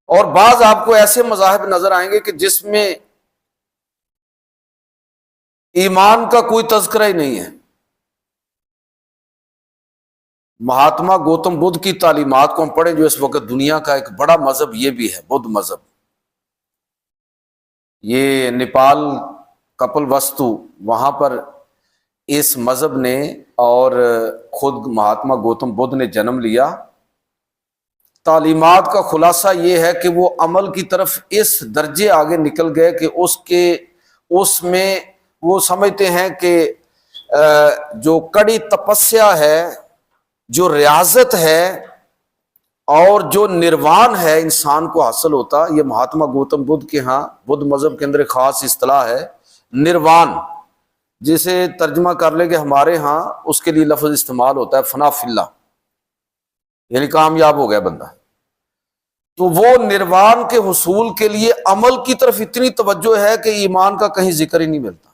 اور بعض آپ کو ایسے مذاہب نظر آئیں گے کہ جس میں ایمان کا کوئی تذکرہ ہی نہیں ہے۔ مہاتما گوتم بدھ کی تعلیمات کو ہم پڑھیں، جو اس وقت دنیا کا ایک بڑا مذہب یہ بھی ہے، بدھ مذہب۔ یہ نیپال کپل وستو، وہاں پر اس مذہب نے اور خود مہاتما گوتم بدھ نے جنم لیا۔ تعلیمات کا خلاصہ یہ ہے کہ وہ عمل کی طرف اس درجے آگے نکل گئے کہ اس میں وہ سمجھتے ہیں کہ جو کڑی تپسیا ہے، جو ریاضت ہے اور جو نروان ہے انسان کو حاصل ہوتا، یہ مہاتما گوتم بدھ کے ہاں بدھ مذہب کے اندر ایک خاص اصطلاح ہے نروان، جسے ترجمہ کر لے کہ ہمارے ہاں اس کے لیے لفظ استعمال ہوتا ہے فنا فی اللہ، یعنی کامیاب ہو گیا بندہ۔ تو وہ نروان کے حصول کے لیے عمل کی طرف اتنی توجہ ہے کہ ایمان کا کہیں ذکر ہی نہیں ملتا۔